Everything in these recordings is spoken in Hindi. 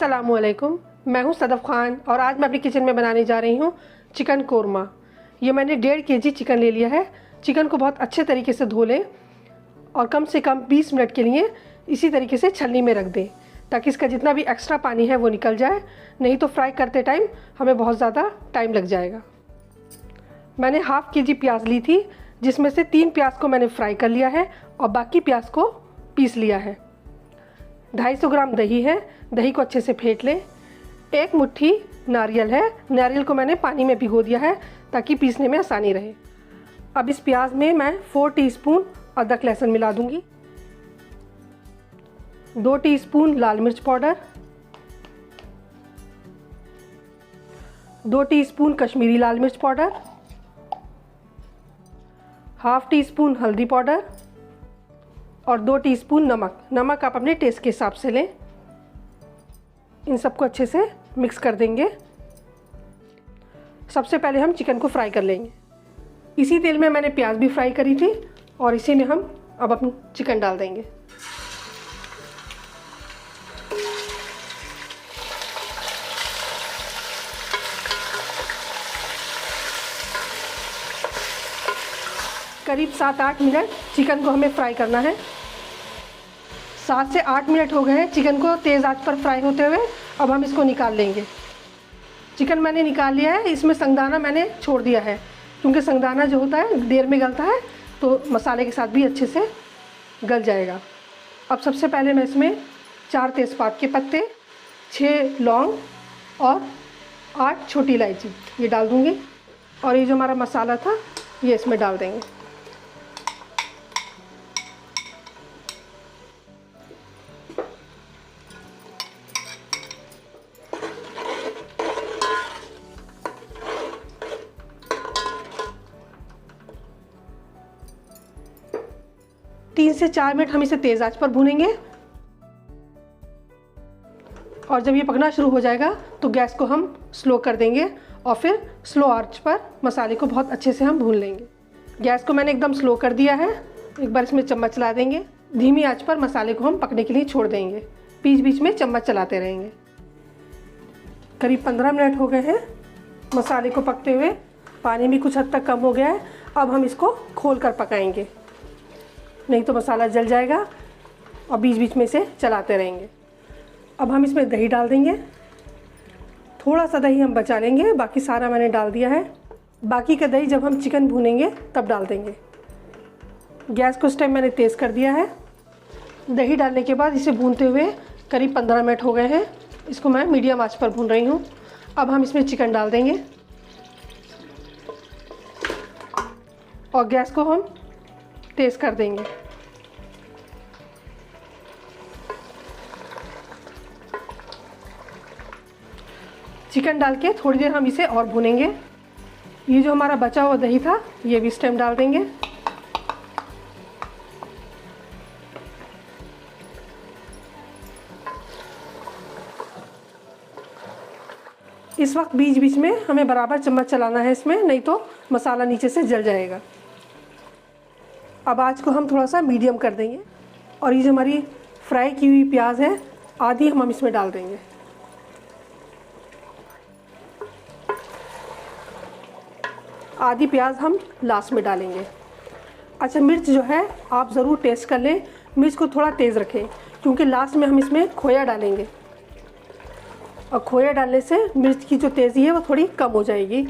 अस्सलामुअलैकुम, मैं हूं सदफ़ ख़ान और आज मैं अपनी किचन में बनाने जा रही हूं चिकन कोरमा। ये मैंने 1.5 kg चिकन ले लिया है। चिकन को बहुत अच्छे तरीके से धो लें और कम से कम 20 मिनट के लिए इसी तरीके से छलनी में रख दें ताकि इसका जितना भी एक्स्ट्रा पानी है वो निकल जाए, नहीं तो फ्राई करते टाइम हमें बहुत ज़्यादा टाइम लग जाएगा। मैंने ½ kg प्याज ली थी, जिसमें से 3 प्याज को मैंने फ्राई कर लिया है और बाकी प्याज को पीस लिया है। 250 ग्राम दही है, दही को अच्छे से फेंट लें। 1 मुट्ठी नारियल है, नारियल को मैंने पानी में भिगो दिया है ताकि पीसने में आसानी रहे। अब इस प्याज में मैं 4 टीस्पून अदरक लहसुन मिला दूंगी, 2 टीस्पून लाल मिर्च पाउडर, 2 टीस्पून कश्मीरी लाल मिर्च पाउडर, ½ टीस्पून हल्दी पाउडर और 2 टीस्पून नमक। नमक आप अपने टेस्ट के हिसाब से लें। इन सबको अच्छे से मिक्स कर देंगे। सबसे पहले हम चिकन को फ्राई कर लेंगे। इसी तेल में मैंने प्याज भी फ्राई करी थी और इसी में हम अब अपना चिकन डाल देंगे। करीब 7-8 मिनट चिकन को हमें फ्राई करना है। 7 से 8 मिनट हो गए हैं चिकन को तेज़ आंच पर फ्राई होते हुए। अब हम इसको निकाल लेंगे। चिकन मैंने निकाल लिया है, इसमें संगदाना मैंने छोड़ दिया है क्योंकि संगदाना जो होता है देर में गलता है तो मसाले के साथ भी अच्छे से गल जाएगा। अब सबसे पहले मैं इसमें 4 तेज़पात के पत्ते, 6 लौंग और 8 छोटी इलायची ये डाल दूँगी और ये जो हमारा मसाला था ये इसमें डाल देंगे। तीन से 4 मिनट हम इसे तेज़ आंच पर भूनेंगे और जब ये पकना शुरू हो जाएगा तो गैस को हम स्लो कर देंगे और फिर स्लो आंच पर मसाले को बहुत अच्छे से हम भून लेंगे। गैस को मैंने एकदम स्लो कर दिया है। एक बार इसमें चम्मच चला देंगे। धीमी आंच पर मसाले को हम पकने के लिए छोड़ देंगे। बीच बीच में चम्मच चलाते रहेंगे। करीब 15 मिनट हो गए हैं मसाले को पकते हुए। पानी भी कुछ हद तक कम हो गया है। अब हम इसको खोल कर पकाएंगे, नहीं तो मसाला जल जाएगा और बीच बीच में से चलाते रहेंगे। अब हम इसमें दही डाल देंगे। थोड़ा सा दही हम बचा लेंगे, बाकी सारा मैंने डाल दिया है। बाकी का दही जब हम चिकन भूनेंगे तब डाल देंगे। गैस को इस टाइम मैंने तेज़ कर दिया है। दही डालने के बाद इसे भूनते हुए करीब 15 मिनट हो गए हैं। इसको मैं मीडियम आंच पर भून रही हूँ। अब हम इसमें चिकन डाल देंगे और गैस को हम तेज़ कर देंगे। चिकन डाल के थोड़ी देर हम इसे और भूनेंगे। ये जो हमारा बचा हुआ दही था ये भी इस टाइम डाल देंगे। इस वक्त बीच बीच में हमें बराबर चम्मच चलाना है इसमें, नहीं तो मसाला नीचे से जल जाएगा। अब आँच को हम थोड़ा सा मीडियम कर देंगे और ये जो हमारी फ्राई की हुई प्याज है आधी हम इसमें डाल देंगे। आधी प्याज हम लास्ट में डालेंगे। अच्छा, मिर्च जो है आप ज़रूर टेस्ट कर लें। मिर्च को थोड़ा तेज़ रखें क्योंकि लास्ट में हम इसमें खोया डालेंगे और खोया डालने से मिर्च की जो तेज़ी है वो थोड़ी कम हो जाएगी।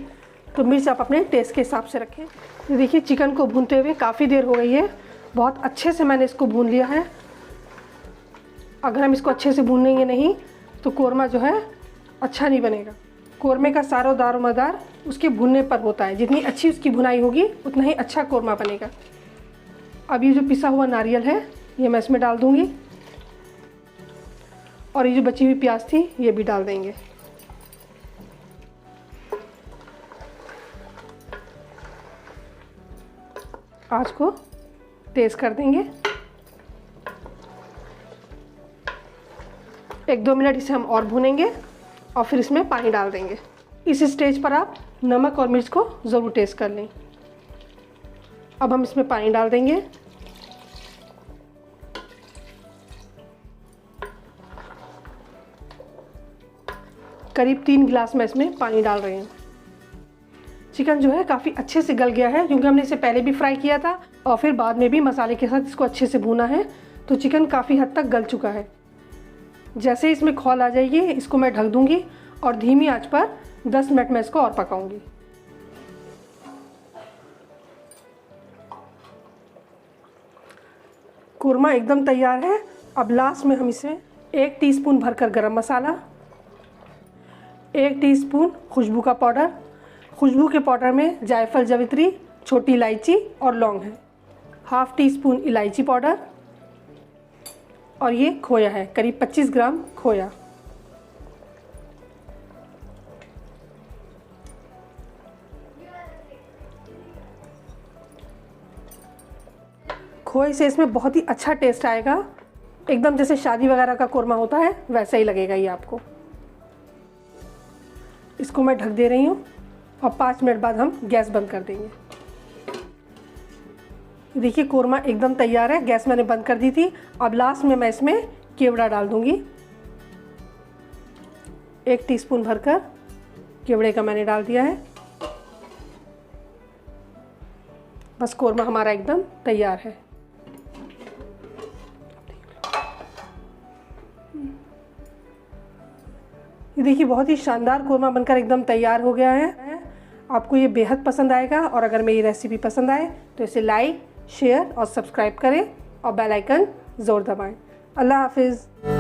तो मिर्च आप अपने टेस्ट के हिसाब से रखें। देखिए चिकन को भूनते हुए काफ़ी देर हो गई है। बहुत अच्छे से मैंने इसको भून लिया है। अगर हम इसको अच्छे से भूनेंगे नहीं तो कोरमा जो है अच्छा नहीं बनेगा। कोरमे का सारा दारोमदार उसके भुनने पर होता है। जितनी अच्छी उसकी भुनाई होगी उतना ही अच्छा कोरमा बनेगा। अब ये जो पिसा हुआ नारियल है ये मैं इसमें डाल दूँगी और ये जो बची हुई प्याज थी ये भी डाल देंगे। आँच को तेज़ कर देंगे। 1-2 मिनट इसे हम और भूनेंगे और फिर इसमें पानी डाल देंगे। इस स्टेज पर आप नमक और मिर्च को ज़रूर टेस्ट कर लें। अब हम इसमें पानी डाल देंगे। करीब 3 गिलास मैं इसमें पानी डाल रही हूँ। चिकन जो है काफ़ी अच्छे से गल गया है, क्योंकि हमने इसे पहले भी फ्राई किया था और फिर बाद में भी मसाले के साथ इसको अच्छे से भूना है, तो चिकन काफ़ी हद तक गल चुका है। जैसे ही इसमें खौल आ जाएगी इसको मैं ढक दूँगी और धीमी आंच पर 10 मिनट में इसको और पकाऊंगी। कोरमा एकदम तैयार है। अब लास्ट में हम इसे 1 टीस्पून भरकर गरम मसाला, 1 टीस्पून खुशबू का पाउडर, खुशबू के पाउडर में जायफल, जावित्री, छोटी इलायची और लौंग है, ½ टीस्पून इलायची पाउडर, और ये खोया है, करीब 25 ग्राम खोया। खोए से इसमें बहुत ही अच्छा टेस्ट आएगा, एकदम जैसे शादी वगैरह का कोरमा होता है वैसा ही लगेगा ये आपको। इसको मैं ढक दे रही हूँ और 5 मिनट बाद हम गैस बंद कर देंगे। देखिए कोरमा एकदम तैयार है, गैस मैंने बंद कर दी थी। अब लास्ट में मैं इसमें केवड़ा डाल दूँगी, 1 टीस्पून भरकर केवड़े का मैंने डाल दिया है। बस कोरमा हमारा एकदम तैयार है। ये देखिए बहुत ही शानदार कोरमा बनकर एकदम तैयार हो गया है। आपको ये बेहद पसंद आएगा, और अगर मेरी रेसिपी पसंद आए तो इसे लाइक, शेयर और सब्सक्राइब करें और बेल आइकन ज़रूर दबाएं। अल्लाह हाफिज़।